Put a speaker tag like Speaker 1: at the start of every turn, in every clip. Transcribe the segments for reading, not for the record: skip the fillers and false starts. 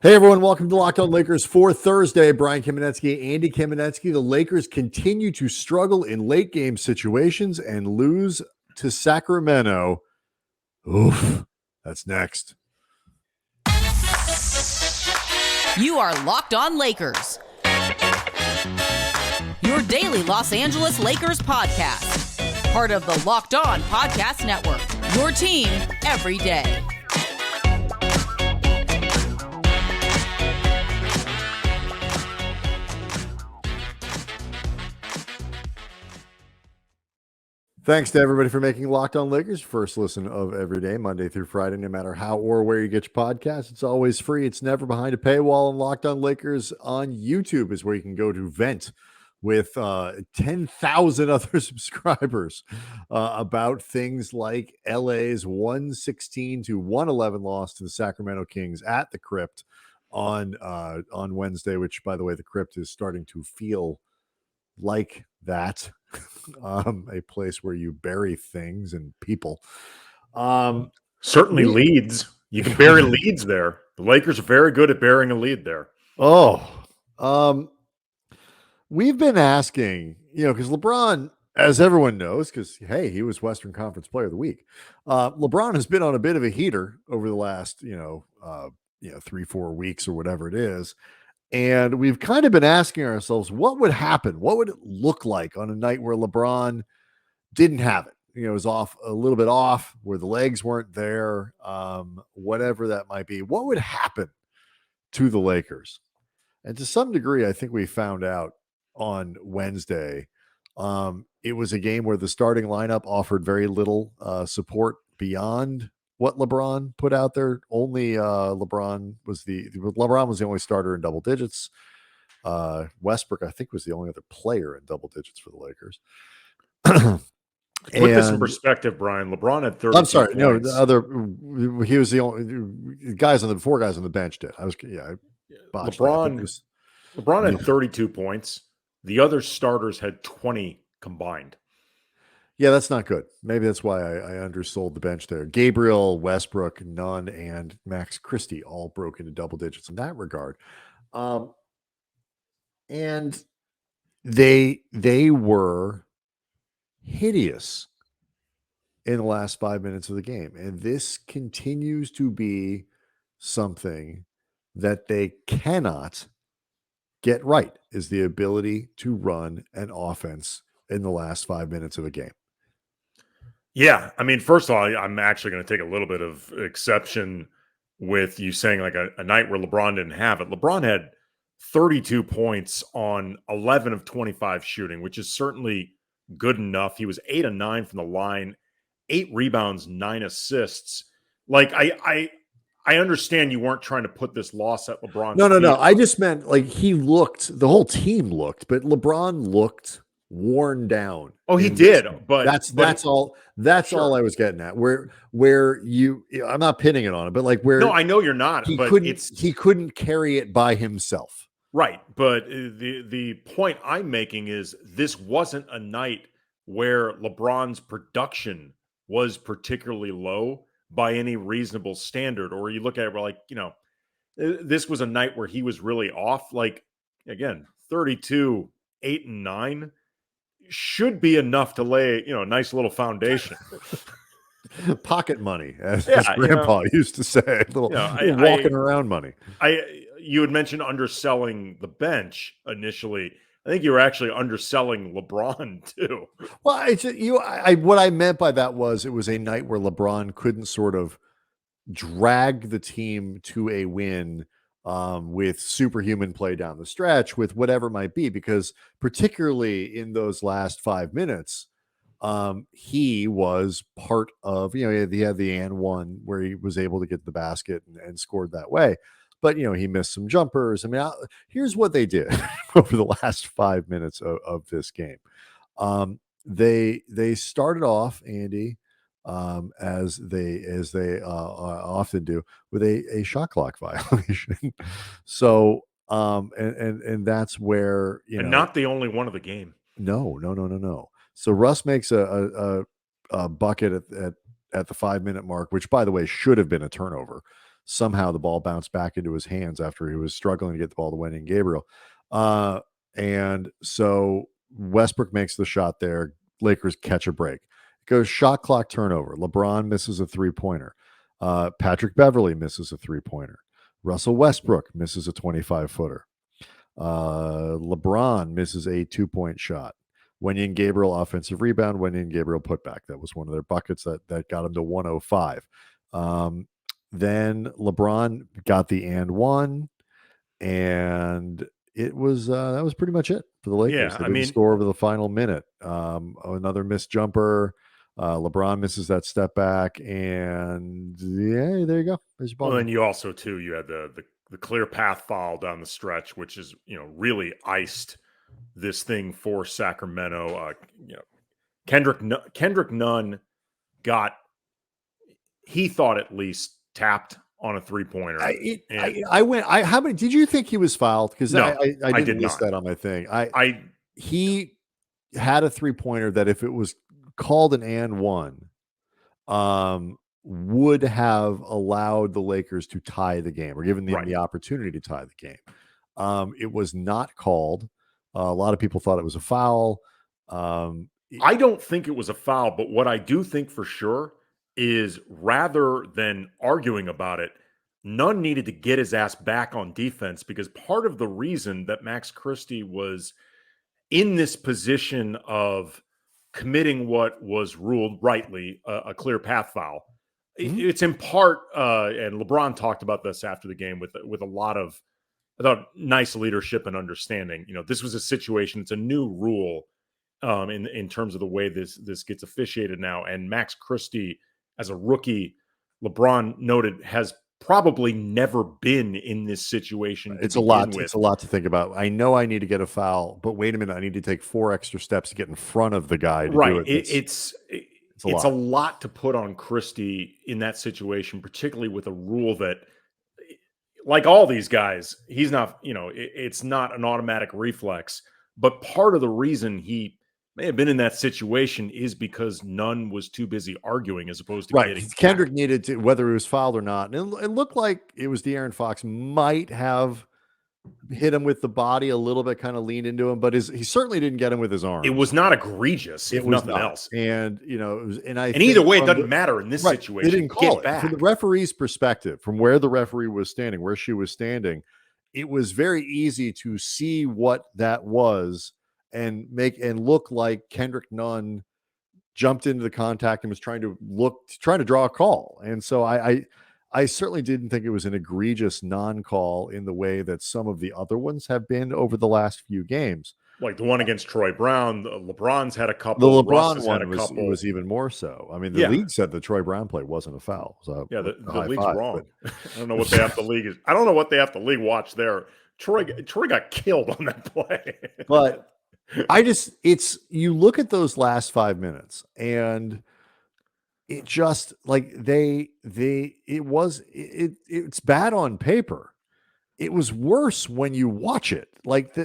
Speaker 1: Hey, everyone. Welcome to Locked On Lakers for Thursday. Brian Kamenetsky, Andy Kamenetsky. The Lakers continue to struggle in late game situations and lose to Sacramento. Oof. That's next.
Speaker 2: You are Locked On Lakers, your daily Los Angeles Lakers podcast. Part of the Locked On Podcast Network, your team every day.
Speaker 1: Thanks to everybody for making Locked On Lakers first listen of every day, Monday through Friday, no matter how or where you get your podcasts. It's always free. It's never behind a paywall. And Locked On Lakers on YouTube is where you can go to vent with 10,000 other subscribers about things like LA's 116-111 loss to the Sacramento Kings at the Crypt on Wednesday, which, by the way, the Crypt is starting to feel like that. A place where you bury things and people.
Speaker 3: Certainly leads. You can bury leads there. The Lakers are very good at burying a lead there.
Speaker 1: We've been asking, because LeBron, as everyone knows, because, hey, he was Western Conference Player of the Week. LeBron has been on a bit of a heater over the last, 3-4 weeks or whatever it is. And we've kind of been asking ourselves, what would happen? What would it look like on a night where LeBron didn't have it? It was off a little bit off, where the legs weren't there, whatever that might be. What would happen to the Lakers? And to some degree, I think we found out on Wednesday. It was a game where the starting lineup offered very little support beyond what LeBron put out there. Only LeBron was the only starter in double digits. Westbrook, I think, was the only other player in double digits for the Lakers.
Speaker 3: Put this in perspective, Brian. LeBron had 30.
Speaker 1: I'm sorry, points. No, he was the only four guys on the bench did.
Speaker 3: LeBron had 32 points. The other starters had 20 combined.
Speaker 1: Yeah, that's not good. Maybe that's why I undersold the bench there. Gabriel, Westbrook, Nunn, and Max Christie all broke into double digits in that regard. And they were hideous in the last 5 minutes of the game. And this continues to be something that they cannot get right, is the ability to run an offense in the last 5 minutes of a game.
Speaker 3: Yeah, I mean, first of all, I'm actually going to take a little bit of exception with you saying like a night where LeBron didn't have it. LeBron had 32 points on 11 of 25 shooting, which is certainly good enough. He was 8 of 9 from the line, 8 rebounds, 9 assists. Like I understand you weren't trying to put this loss at LeBron's
Speaker 1: No. I just meant like the whole team looked, but LeBron looked worn down.
Speaker 3: Oh, he did, but
Speaker 1: that's all. That's sure. All I was getting at. Where you, I'm not pinning it on it, but like where.
Speaker 3: No, I know you're not.
Speaker 1: He couldn't carry it by himself.
Speaker 3: Right, but the point I'm making is this wasn't a night where LeBron's production was particularly low by any reasonable standard. Or you look at it, we're like, this was a night where he was really off. Like again, 32, 8 and 9. Should be enough to lay, a nice little foundation.
Speaker 1: Pocket money, as Grandpa used to say. Little walking around money.
Speaker 3: You had mentioned underselling the bench initially. I think you were actually underselling LeBron too.
Speaker 1: Well, what I meant by that was it was a night where LeBron couldn't sort of drag the team to a win with superhuman play down the stretch, with whatever it might be, because particularly in those last 5 minutes, he was part of, he had the and one where he was able to get the basket and scored that way. But, he missed some jumpers. I mean, here's what they did over the last 5 minutes of this game. They started off, Andy, as they often do, with a shot clock violation. So, and that's where,
Speaker 3: and not the only one of the game.
Speaker 1: No. So Russ makes a bucket at the 5 minute mark, which, by the way, should have been a turnover. somehow the ball bounced back into his hands after he was struggling to get the ball to Wendy and Gabriel. And so Westbrook makes the shot there. Lakers catch a break. It goes shot clock turnover. LeBron misses a three-pointer. Patrick Beverley misses a three-pointer. Russell Westbrook misses a 25-footer. LeBron misses a 2-point shot. Wendy and Gabriel offensive rebound. Wendy and Gabriel putback. That was one of their buckets that got him to 105. Then LeBron got the and one, and it was that was pretty much it for the Lakers.
Speaker 3: Yeah,
Speaker 1: They didn't score over the final minute. Another missed jumper. LeBron misses that step back, and yeah, there you go. There's your ball.
Speaker 3: Well, and you also too, you had the clear path foul down the stretch, which is really iced this thing for Sacramento. Kendrick Nunn got, he thought at least, tapped on a 3-pointer.
Speaker 1: How many did you think he was fouled? Because
Speaker 3: no,
Speaker 1: I didn't list that on my thing. He had a 3-pointer that if it was called an and one, would have allowed the Lakers to tie the game or given them the opportunity to tie the game. It was not called. A lot of people thought it was a foul.
Speaker 3: I don't think it was a foul, but what I do think for sure is rather than arguing about it, Nunn needed to get his ass back on defense, because part of the reason that Max Christie was in this position of committing what was ruled rightly a clear path foul, it's in part, and LeBron talked about this after the game with a lot of, I thought, nice leadership and understanding. This was a situation, it's a new rule in terms of the way this gets officiated now. And Max Christie, as a rookie, LeBron noted, has probably never been in this situation.
Speaker 1: It's a lot. It's a lot to think about. I know I need to get a foul, but wait a minute, I need to take 4 extra steps to get in front of the guy to do it.
Speaker 3: It's a lot to put on Christie in that situation, particularly with a rule that, like all these guys, he's not, it's not an automatic reflex. But part of the reason he may have been in that situation is because Nunn was too busy arguing as opposed to getting
Speaker 1: Kendrick
Speaker 3: back.
Speaker 1: needed to, whether it was fouled or not. And it looked like it was De'Aaron Fox might have hit him with the body a little bit, kind of leaned into him, but he certainly didn't get him with his arm.
Speaker 3: It was not egregious, if nothing else.
Speaker 1: And it was, and
Speaker 3: either way, it doesn't matter in this situation.
Speaker 1: They didn't call it. From the referee's perspective, from where the referee was standing, where she was standing, it was very easy to see what that was and look like Kendrick Nunn jumped into the contact and was trying to draw a call. And so I certainly didn't think it was an egregious non-call in the way that some of the other ones have been over the last few games.
Speaker 3: Like the one against Troy Brown, LeBron's had a couple.
Speaker 1: The LeBron one was even more so. I mean, the league said the Troy Brown play wasn't a foul. So
Speaker 3: the league's wrong. I don't know what they have the league. I don't know what they have the league watch there. Troy got killed on that play.
Speaker 1: But you look at those last 5 minutes and it just like it's bad on paper. It was worse when you watch it. Like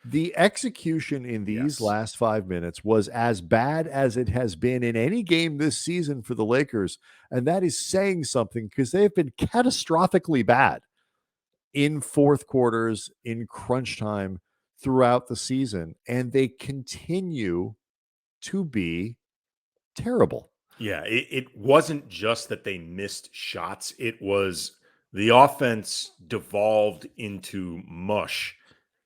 Speaker 1: the execution in these last 5 minutes was as bad as it has been in any game this season for the Lakers. And that is saying something, because they've been catastrophically bad in fourth quarters, in crunch time throughout the season. And they continue to be terrible.
Speaker 3: Yeah, it wasn't just that they missed shots. It was the offense devolved into mush.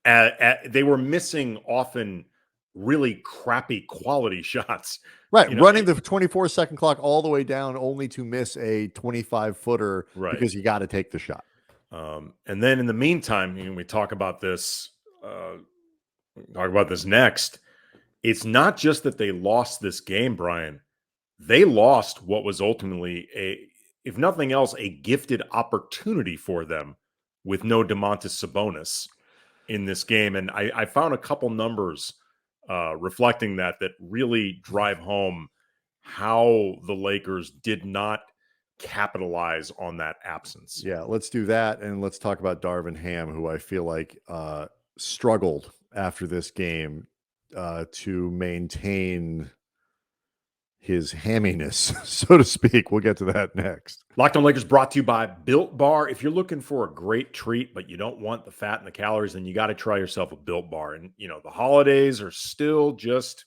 Speaker 3: They were missing often really crappy quality shots.
Speaker 1: Right, running the 24-second clock all the way down only to miss a 25-footer because you got to take the shot.
Speaker 3: And then in the meantime, we talk about this next. It's not just that they lost this game, Brian. They lost what was ultimately, if nothing else, a gifted opportunity for them with no Domantas Sabonis in this game. And I found a couple numbers reflecting that really drive home how the Lakers did not capitalize on that absence.
Speaker 1: Yeah, let's do that. And let's talk about Darvin Ham, who I feel like struggled after this game to maintain his hamminess, so to speak. We'll get to that next.
Speaker 3: Locked On Lakers brought to you by Built Bar. If you're looking for a great treat, but you don't want the fat and the calories, then you got to try yourself a Built Bar. And, the holidays are still just,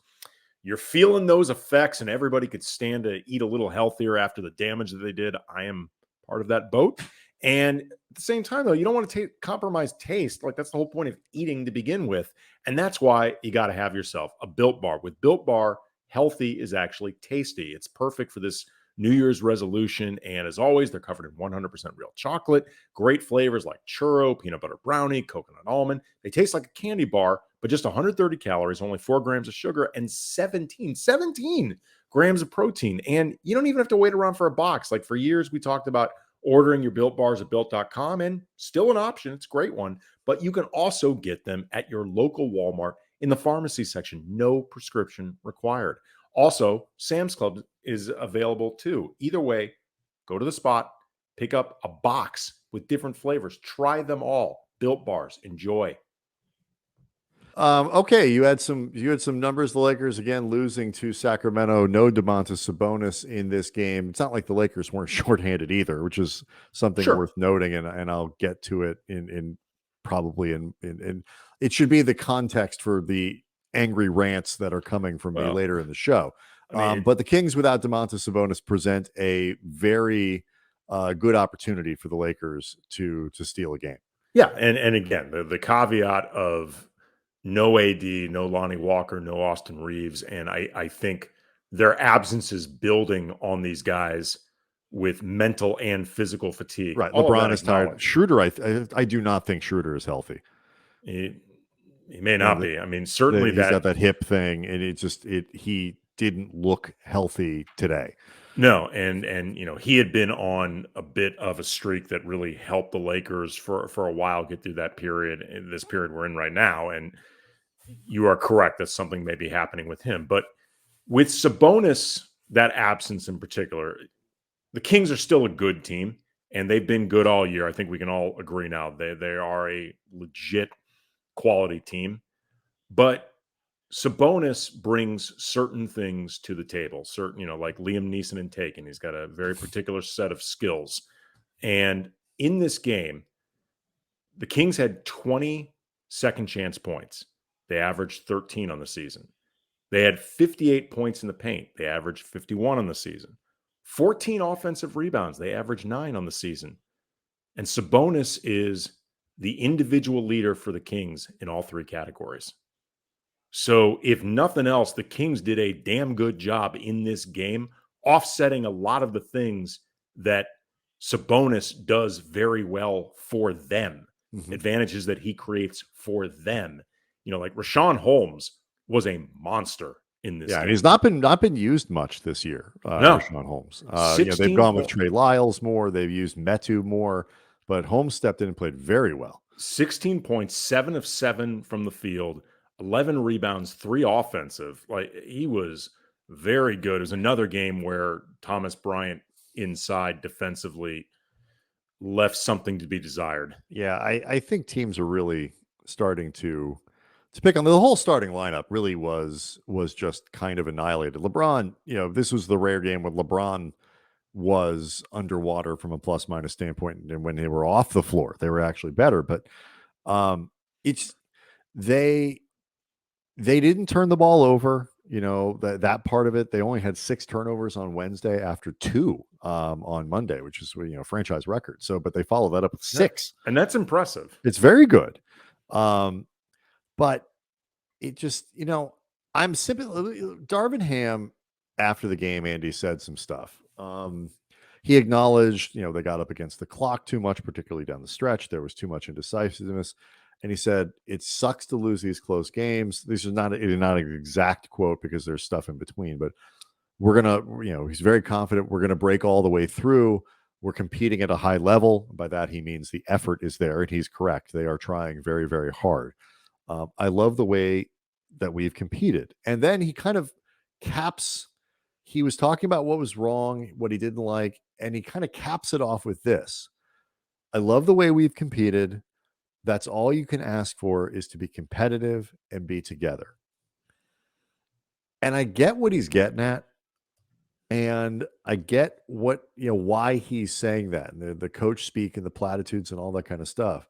Speaker 3: you're feeling those effects, and everybody could stand to eat a little healthier after the damage that they did. I am part of that boat. And at the same time, though, you don't want to compromise taste. Like, that's the whole point of eating to begin with. And that's why you got to have yourself a Built Bar. With Built Bar, healthy is actually tasty. It's perfect for this New Year's resolution. And as always, they're covered in 100% real chocolate, great flavors like churro, peanut butter brownie, coconut almond. They taste like a candy bar, but just 130 calories, only 4 grams of sugar, and 17 grams of protein. And you don't even have to wait around for a box. Like, for years, we talked about ordering your Built Bars at Built.com, and still an option. It's a great one. But you can also get them at your local Walmart in the pharmacy section. No prescription required. Also, Sam's Club is available too. Either way, go to the spot, pick up a box with different flavors. Try them all. Built Bars. Enjoy.
Speaker 1: Okay, you had some numbers. The Lakers again losing to Sacramento. No Domantas Sabonis in this game. It's not like the Lakers weren't shorthanded either, which is something worth noting, and I'll get to it in it should be the context for the angry rants that are coming from me later in the show. But the Kings without Domantas Sabonis present a very good opportunity for the Lakers to steal a game.
Speaker 3: Yeah, and again, the caveat of no AD, no Lonnie Walker, no Austin Reeves. And I think their absence is building on these guys with mental and physical fatigue.
Speaker 1: Right. LeBron is tired. Schroeder, I do not think Schroeder is healthy.
Speaker 3: He may not be. I mean, certainly
Speaker 1: he's got that hip thing, and he didn't look healthy today.
Speaker 3: No, and he had been on a bit of a streak that really helped the Lakers for a while get through that period, in this period we're in right now. And you are correct that something may be happening with him. But with Sabonis, that absence in particular, the Kings are still a good team, and they've been good all year. I think we can all agree now. They are a legit quality team. But Sabonis brings certain things to the table, like Liam Neeson in Taken. He's got a very particular set of skills. And in this game, the Kings had 20 second chance points. They averaged 13 on the season. They had 58 points in the paint. They averaged 51 on the season. 14 offensive rebounds. They averaged 9 on the season. And Sabonis is the individual leader for the Kings in all 3 categories. So if nothing else, the Kings did a damn good job in this game, offsetting a lot of the things that Sabonis does very well for them, advantages that he creates for them. Like Rashawn Holmes was a monster in this game.
Speaker 1: And he's not been used much this year,
Speaker 3: no.
Speaker 1: Rashawn Holmes. They've gone with Trey Lyles more. They've used Metu more, but Holmes stepped in and played very well.
Speaker 3: 16 points, 7 of 7 from the field, 11 rebounds, 3 offensive. Like, he was very good. It was another game where Thomas Bryant inside defensively left something to be desired.
Speaker 1: Yeah, I think teams are really starting to pick on the whole starting lineup. Really was just kind of annihilated. LeBron, this was the rare game when LeBron was underwater from a plus minus standpoint, and when they were off the floor, they were actually better. But they didn't turn the ball over. That part of it. They only had 6 turnovers on Wednesday after 2 on Monday, which is franchise record. So, but they followed that up with 6,
Speaker 3: and that's impressive.
Speaker 1: It's very good. But it just, I'm simply Darvin Ham after the game. Andy said some stuff. He acknowledged, they got up against the clock too much, particularly down the stretch. There was too much indecisiveness. And he said, it sucks to lose these close games. This is not an exact quote because there's stuff in between, but we're going to, he's very confident we're going to break all the way through. We're competing at a high level. By that, he means the effort is there, and he's correct. They are trying very, very hard. I love the way that we've competed. And then he kind of he was talking about what was wrong, what he didn't like, and he kind of caps it off with this. I love the way we've competed. That's all you can ask for, is to be competitive and be together. And I get what he's getting at, And I get why he's saying that, and the coach speak and the platitudes and all that kind of stuff.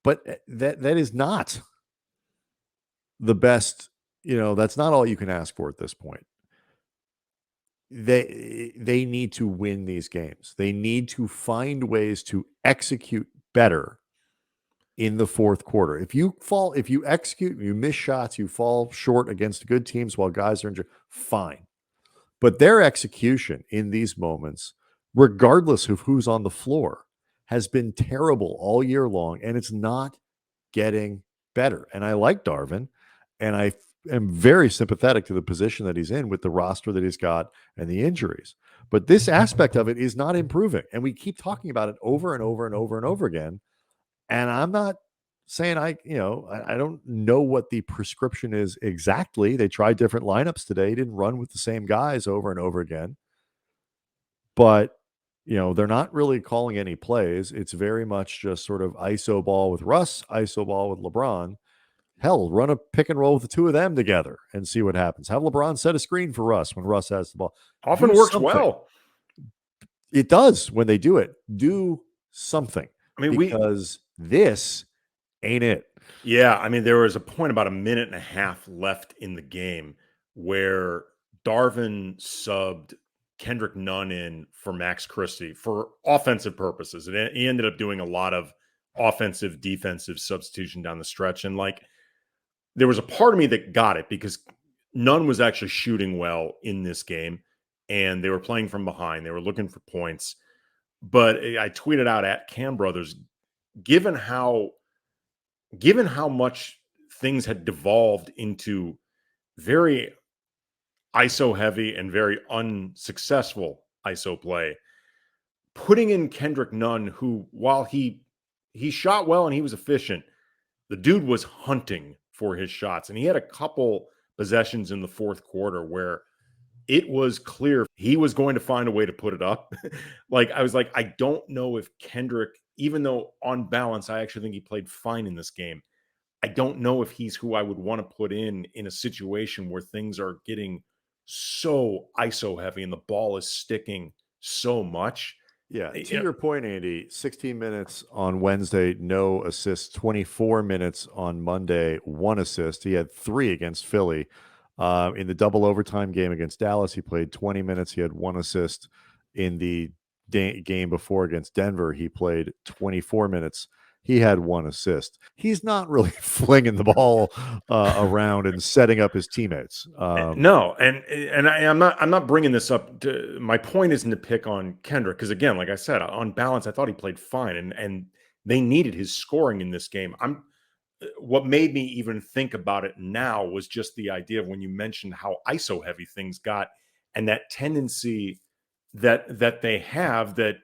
Speaker 1: But that is not the best. That's not all you can ask for at this point. They need to win these games. They need to find ways to execute better in the fourth quarter. If you execute, you miss shots, you fall short against good teams while guys are injured, fine. But their execution in these moments, regardless of who's on the floor, has been terrible all year long, and it's not getting better. And I like Darvin, and I am very sympathetic to the position that he's in with the roster that he's got and the injuries. But this aspect of it is not improving, and we keep talking about it over and over and over and over again. And I'm not saying I don't know what the prescription is exactly. They tried different lineups today, didn't run with the same guys over and over again. But, they're not really calling any plays. It's very much just sort of ISO ball with Russ, ISO ball with LeBron. Hell, run a pick and roll with the two of them together and see what happens. Have LeBron set a screen for Russ when Russ has the ball.
Speaker 3: Often
Speaker 1: Do
Speaker 3: works
Speaker 1: something.
Speaker 3: well.
Speaker 1: It does when they do it. Do something.
Speaker 3: I mean,
Speaker 1: because this ain't it.
Speaker 3: Yeah, I mean, there was a point about a minute and a half left in the game where Darvin subbed Kendrick Nunn in for Max Christie for offensive purposes. And he ended up doing a lot of offensive, defensive substitution down the stretch. And there was a part of me that got it because Nunn was actually shooting well in this game and they were playing from behind. They were looking for points. But I tweeted out at Cam Brothers, given how much things had devolved into very ISO heavy and very unsuccessful ISO play, putting in Kendrick Nunn, who, while he shot well and he was efficient, the dude was hunting for his shots. And he had a couple possessions in the fourth quarter where it was clear he was going to find a way to put it up. I was like, I don't know if Kendrick, even though on balance, I actually think he played fine in this game, I don't know if he's who I would want to put in a situation where things are getting so ISO heavy and the ball is sticking so much.
Speaker 1: Yeah. To your point, Andy, 16 minutes on Wednesday, no assists, 24 minutes on Monday, 1 assist. He had 3 against Philly. In the double overtime game against Dallas, he played 20 minutes. He had 1 assist. In the game before against Denver, he played 24 minutes. He had 1 assist. He's not really flinging the ball around and setting up his teammates.
Speaker 3: No, and I'm not bringing this up. My point isn't to pick on Kendrick because, again, like I said, on balance, I thought he played fine, and they needed his scoring in this game. What made me even think about it now was just the idea of when you mentioned how ISO heavy things got and that tendency that they have that,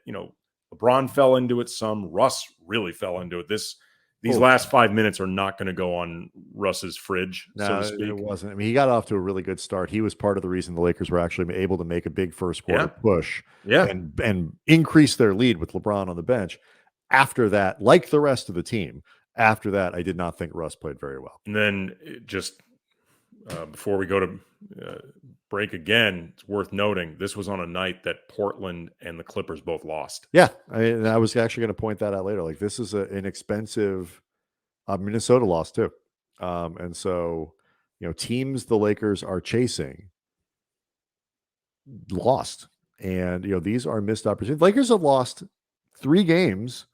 Speaker 3: LeBron fell into it some, Russ really fell into it. These last 5 minutes are not going to go on Russ's fridge, so to speak.
Speaker 1: It wasn't. I mean, he got off to a really good start. He was part of the reason the Lakers were actually able to make a big first quarter push and increase their lead with LeBron on the bench. After that, like the rest of the team, after that, I did not think Russ played very well.
Speaker 3: And then just before we go to break again, it's worth noting this was on a night that Portland and the Clippers both lost.
Speaker 1: Yeah, I was actually going to point that out later. Like, this is an expensive Minnesota loss too. And so, teams the Lakers are chasing lost. And, these are missed opportunities. Lakers have lost 3 games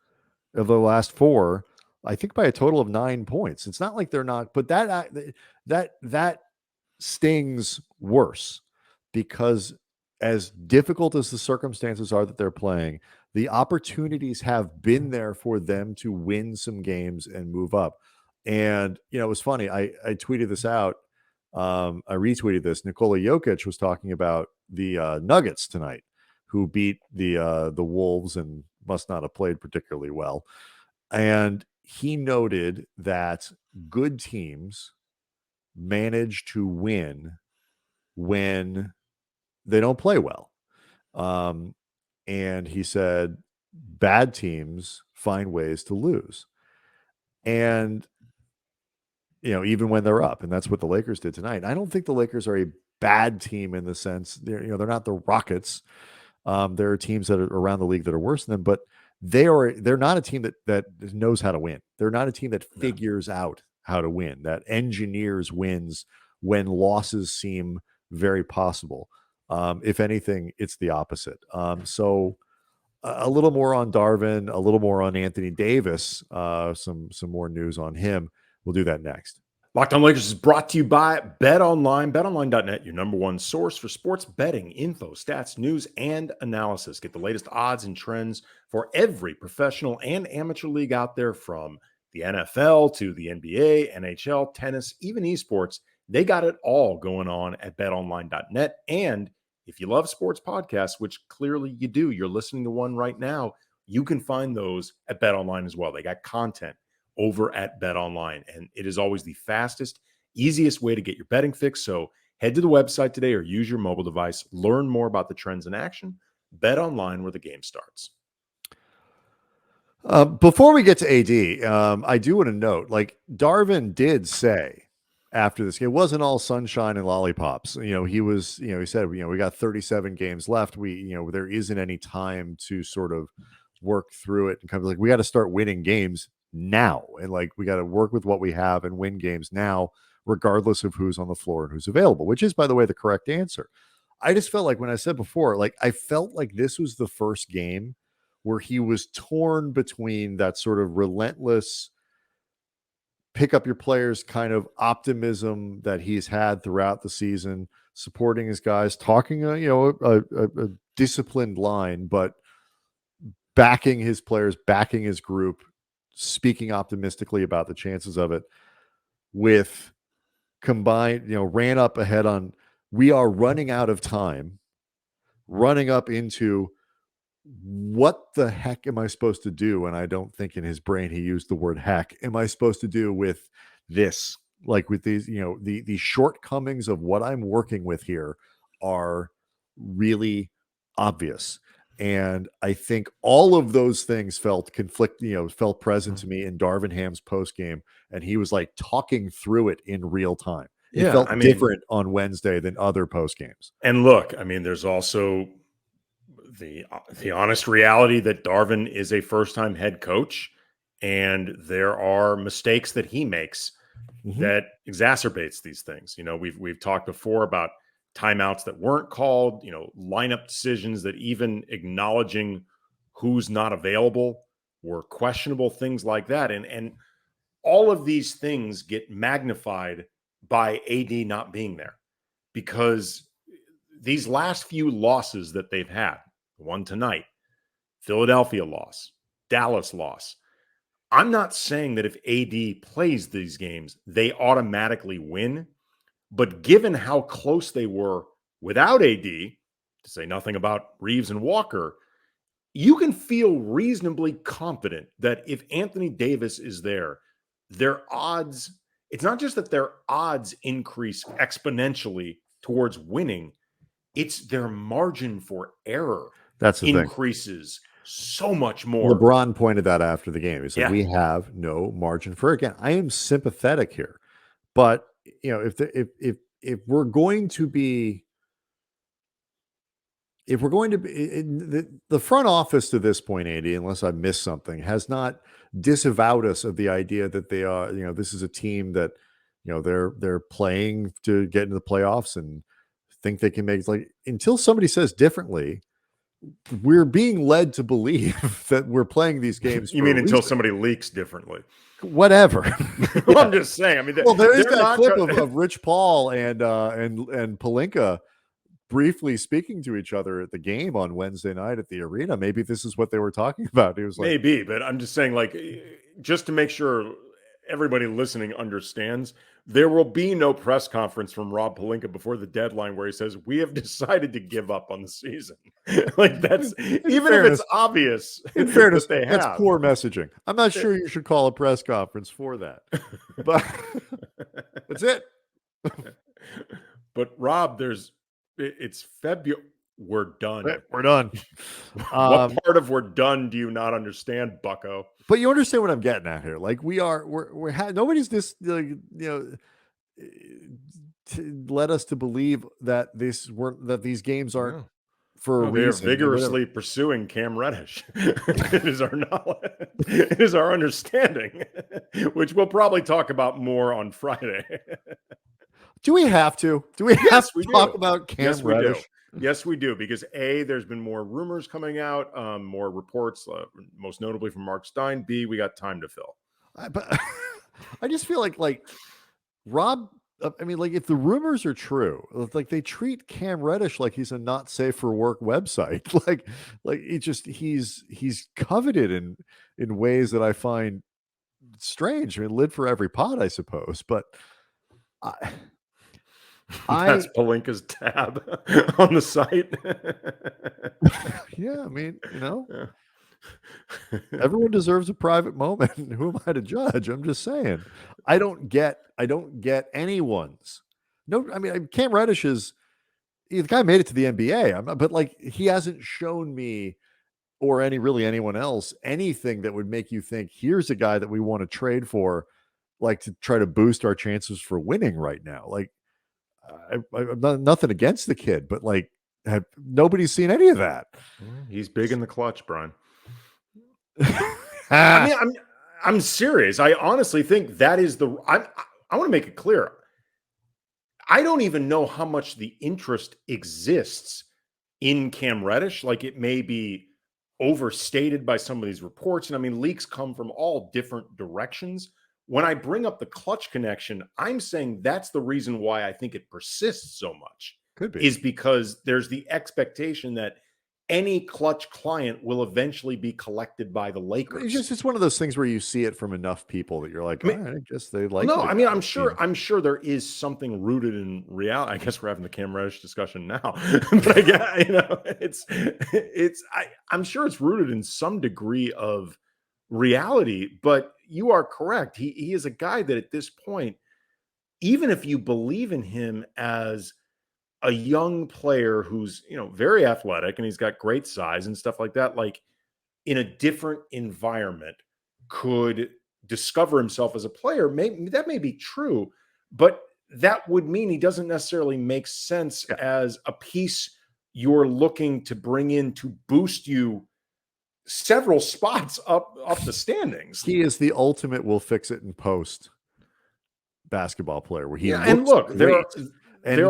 Speaker 1: of the last 4, I think by a total of 9 points. It's not like they're not, but that stings worse because as difficult as the circumstances are that they're playing, the opportunities have been there for them to win some games and move up. And, it was funny. I tweeted this out. I retweeted this. Nikola Jokic was talking about the Nuggets tonight, who beat the Wolves and must not have played particularly well. And he noted that good teams manage to win when they don't play well. And he said bad teams find ways to lose. And, even when they're up, and that's what the Lakers did tonight. I don't think the Lakers are a bad team in the sense they're not the Rockets. There are teams that are around the league that are worse than them, but they're not a team that knows how to win. They're not a team that figures out how to win, that engineers wins when losses seem very possible. If anything, it's the opposite. So a little more on Darvin, a little more on Anthony Davis, some more news on him. We'll do that next.
Speaker 3: Locked On Lakers is brought to you by BetOnline. BetOnline.net, your number one source for sports betting info, stats, news, and analysis. Get the latest odds and trends for every professional and amateur league out there, from the NFL to the NBA, NHL, tennis, even esports. They got it all going on at BetOnline.net. And if you love sports podcasts, which clearly you do, you're listening to one right now, you can find those at BetOnline as well. They got content over at BetOnline, and it is always the fastest, easiest way to get your betting fix. So head to the website today or use your mobile device. Learn more about the trends in action. BetOnline, where the game starts.
Speaker 1: Before we get to AD, I do want to note, like, Darvin did say after this game, it wasn't all sunshine and lollipops. He said, we got 37 games left. There isn't any time to sort of work through it, and kind of like, we got to start winning games now, and like, we got to work with what we have and win games now, regardless of who's on the floor and who's available, which is, by the way, the correct answer. I just felt like, when I said before, like, I felt like this was the first game where he was torn between that sort of relentless pick up your players kind of optimism that he's had throughout the season, supporting his guys, talking a disciplined line, but backing his players, backing his group, speaking optimistically about the chances of it, with combined, ran up ahead on, we are running out of time, running up into, what the heck am I supposed to do? And I don't think in his brain he used the word heck. Am I supposed to do with this? Like, with these, the shortcomings of what I'm working with here are really obvious. And I think all of those things felt felt present to me in Darvin Ham's post game, and he was like talking through it in real time. It felt different on Wednesday than other post games.
Speaker 3: And look, there's also the honest reality that Darvin is a first-time head coach, and there are mistakes that he makes that exacerbates these things. We've talked before about timeouts that weren't called, lineup decisions that, even acknowledging who's not available, were questionable, things like that. And all of these things get magnified by AD not being there, because these last few losses that they've had, one tonight, Philadelphia loss, Dallas loss. I'm not saying that if AD plays these games, they automatically win. But given how close they were without AD, to say nothing about Reeves and Walker, you can feel reasonably confident that if Anthony Davis is there, their odds, it's not just that their odds increase exponentially towards winning, it's their margin for error
Speaker 1: That's the
Speaker 3: increases so much more.
Speaker 1: LeBron pointed that after the game. He said, we have no margin for, again, I am sympathetic here, but if we're going to be, the front office to this point, Andy, unless I missed something, has not disavowed us of the idea that they are, this is a team that, they're playing to get into the playoffs and think they can make, like, until somebody says differently, we're being led to believe that we're playing these games.
Speaker 3: You mean until somebody leaks differently?
Speaker 1: Whatever.
Speaker 3: Well, I'm just saying.
Speaker 1: There is that clip of Rich Paul and Pelinka briefly speaking to each other at the game on Wednesday night at the arena. Maybe this is what they were talking about. It was like,
Speaker 3: maybe, but I'm just saying, like, just to make sure everybody listening understands, there will be no press conference from Rob Pelinka before the deadline where he says, we have decided to give up on the season. Like, that's, even if it's obvious.
Speaker 1: In fairness, that's poor messaging. I'm not sure you should call a press conference for that, but that's it.
Speaker 3: But Rob, it's February. We're done.
Speaker 1: We're done.
Speaker 3: What part of we're done do you not understand, bucko?
Speaker 1: But you understand what I'm getting at here. Like, nobody's this, led us to believe that these games aren't
Speaker 3: Yeah.
Speaker 1: for a
Speaker 3: No, they are
Speaker 1: reason. And whatever.
Speaker 3: vigorously pursuing Cam Reddish. It is our knowledge. It is our understanding, which we'll probably talk about more on Friday.
Speaker 1: Do we have to? Do we have
Speaker 3: Yes,
Speaker 1: to
Speaker 3: we
Speaker 1: talk
Speaker 3: do.
Speaker 1: about Cam
Speaker 3: Yes, we do.
Speaker 1: Reddish?
Speaker 3: Yes, we do. Because there's been more rumors coming out, more reports, most notably from Mark Stein. B, we got time to fill.
Speaker 1: But I just feel like Rob. I mean, like if the rumors are true, like they treat Cam Reddish like he's a not safe for work website. Like he's coveted in ways that I find strange. I mean, lid for every pot, I suppose. But I
Speaker 3: That's Palinka's tab on the site.
Speaker 1: yeah, I mean,
Speaker 3: Yeah.
Speaker 1: everyone deserves a private moment. Who am I to judge? I'm just saying. I don't get anyone's. No, I mean, Cam Reddish is the guy made it to the NBA. But like he hasn't shown me or anyone else anything that would make you think here's a guy that we want to trade for, like to try to boost our chances for winning right now. Like I'm nothing against the kid, but like nobody's seen any of that.
Speaker 3: He's big in the clutch, Brian. I mean, I'm serious. I honestly think that is I want to make it clear. I don't even know how much the interest exists in Cam Reddish. Like it may be overstated by some of these reports. And I mean, leaks come from all different directions. When I bring up the clutch connection, I'm saying that's the reason why I think it persists so much.
Speaker 1: Could be.
Speaker 3: Is because there's the expectation that any clutch client will eventually be collected by the Lakers.
Speaker 1: It's one of those things where you see it from enough people that you're like, all right, I guess they like.
Speaker 3: No, I mean, I'm sure there is something rooted in reality. I guess we're having the Cam Reddish discussion now, but I guess, I'm sure it's rooted in some degree of reality. But you are correct. He is a guy that at this point, even if you believe in him as a young player who's, very athletic and he's got great size and stuff like that, like in a different environment could discover himself as a player. That may be true, but that would mean he doesn't necessarily make sense as a piece you're looking to bring in to boost you several spots up the standings.
Speaker 1: He is the ultimate "we'll fix it in post" basketball player where he
Speaker 3: and look, there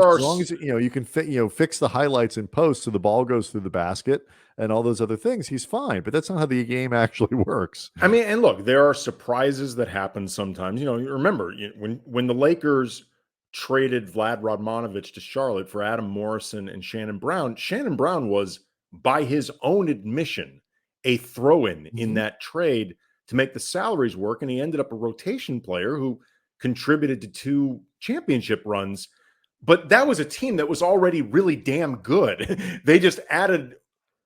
Speaker 3: are
Speaker 1: as long as you can fix the highlights in post so the ball goes through the basket and all those other things, he's fine. But that's not how the game actually works.
Speaker 3: I mean, and look, there are surprises that happen sometimes. You remember when the Lakers traded Vlad Radmanovich to Charlotte for Adam Morrison and Shannon Brown. Shannon Brown was, by his own admission, a throw-in in that trade to make the salaries work, and he ended up a rotation player who contributed to 2 championship runs. But that was a team that was already really damn good. They just added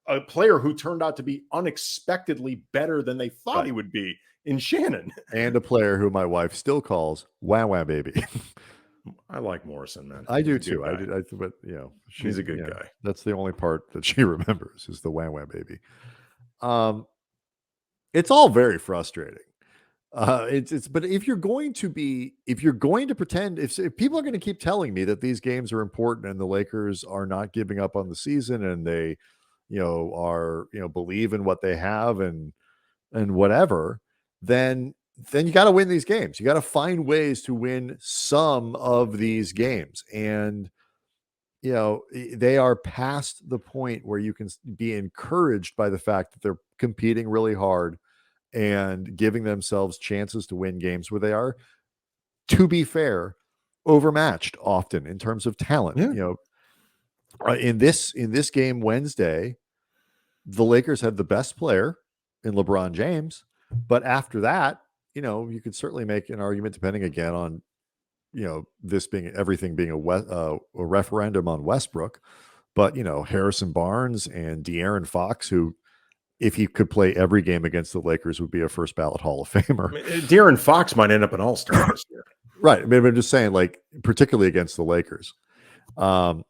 Speaker 3: a player who turned out to be unexpectedly better than they thought he would be in Shannon.
Speaker 1: And a player who my wife still calls "Wow Wow Baby."
Speaker 3: I like Morrison, man.
Speaker 1: I do too. But
Speaker 3: she's a good guy.
Speaker 1: That's the only part that she remembers is the "Wow Wow Baby." It's all very frustrating. But if you're going to pretend, if people are going to keep telling me that these games are important and the Lakers are not giving up on the season and they, are, believe in what they have and whatever, then you got to win these games. You got to find ways to win some of these games. And, they are past the point where you can be encouraged by the fact that they're competing really hard and giving themselves chances to win games where they are, to be fair, overmatched often in terms of talent. In this game Wednesday, the Lakers had the best player in LeBron James, but after that, you could certainly make an argument depending again on, this being everything being a referendum on Westbrook, but Harrison Barnes and De'Aaron Fox, who, if he could play every game against the Lakers, would be a first ballot Hall of Famer.
Speaker 3: I mean, De'Aaron Fox might end up an All-Star this year.
Speaker 1: Right. I mean, I'm just saying, like, particularly against the Lakers. Kevin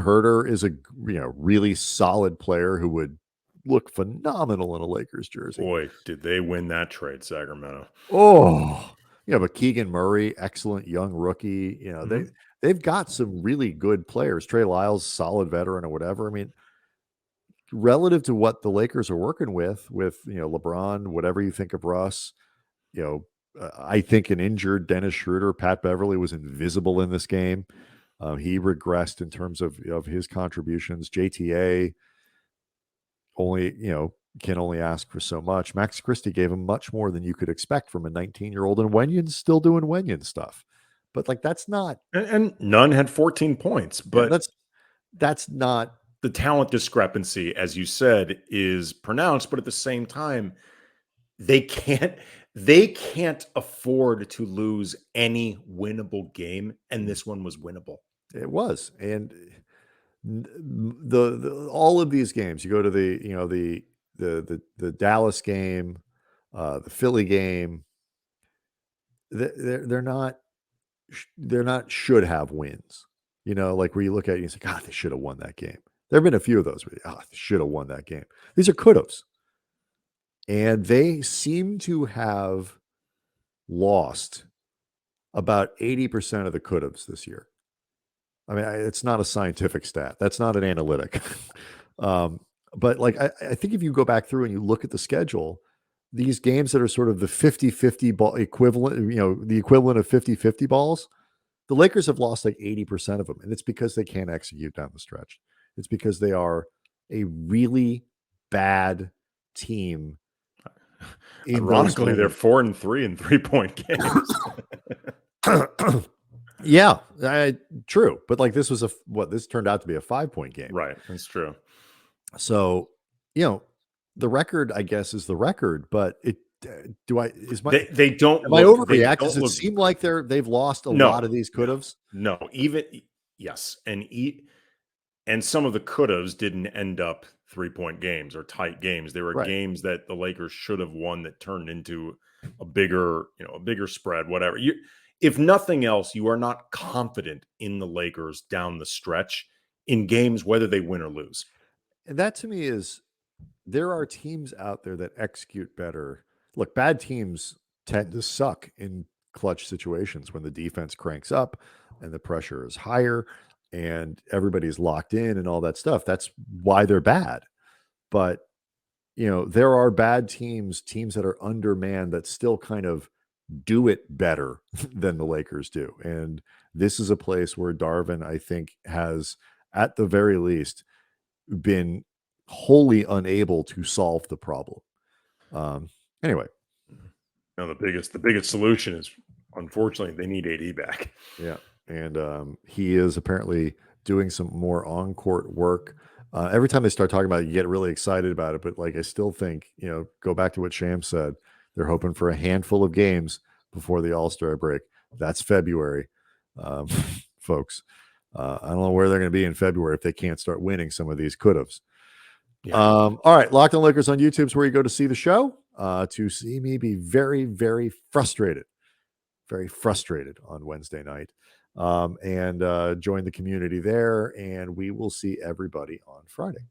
Speaker 1: Huerter is a really solid player who would look phenomenal in a Lakers jersey.
Speaker 3: Boy, did they win that trade, Sacramento.
Speaker 1: Oh, but Keegan Murray, excellent young rookie. They've got some really good players. Trey Lyles, solid veteran or whatever. I mean, relative to what the Lakers are working with LeBron, whatever you think of Russ, I think an injured Dennis Schroeder, Pat Beverly was invisible in this game. He regressed in terms of his contributions. JTA only, can only ask for so much. Max Christie gave him much more than you could expect from a 19-year-old, and Wenyon's still doing Wenyon stuff. But that's not,
Speaker 3: and none had 14 points, but
Speaker 1: that's not
Speaker 3: the talent discrepancy, as you said, is pronounced, but at the same time, they can't afford to lose any winnable game, and this one was winnable.
Speaker 1: It was. And the all of these games, you go to the Dallas game, the Philly game, they're not should have wins. Like where you look at it and you say, God, they should have won that game. There have been a few of those where they should have won that game. These are could haves. And they seem to have lost about 80% of the could haves this year. I mean, it's not a scientific stat. That's not an analytic. But I think if you go back through and you look at the schedule, these games that are sort of the 50-50 ball equivalent, the equivalent of 50-50 balls, the Lakers have lost like 80% of them. And it's because they can't execute down the stretch. It's because they are a really bad team.
Speaker 3: Ironically, they're 4-3 in 3-point games.
Speaker 1: Yeah, true. But this was this turned out to be a 5-point game.
Speaker 3: Right. That's true.
Speaker 1: So, the record, I guess, is the record, but they don't. Am I overreact? Does it seem like they've lost a lot of these could haves?
Speaker 3: No, yes. And some of the could haves didn't end up 3-point games or tight games. There were games that the Lakers should have won that turned into a bigger spread, whatever. If nothing else, you are not confident in the Lakers down the stretch in games, whether they win or lose.
Speaker 1: And that to me is, there are teams out there that execute better. Look, bad teams tend to suck in clutch situations when the defense cranks up and the pressure is higher and everybody's locked in and all that stuff. That's why they're bad. But, there are bad teams that are undermanned that still kind of do it better than the Lakers do. And this is a place where Darvin, I think, has, at the very least, been wholly unable to solve the problem. Anyway.
Speaker 3: Now the biggest solution is, unfortunately, they need AD back.
Speaker 1: Yeah. And he is apparently doing some more on-court work. Every time they start talking about it, you get really excited about it. But I still think, go back to what Sham said. They're hoping for a handful of games before the All-Star break. That's February, folks. I don't know where they're going to be in February if they can't start winning some of these could-haves. Yeah. All right. Locked On Lakers on YouTube is where you go to see the show, to see me be very, very frustrated on Wednesday night, and join the community there. And we will see everybody on Friday.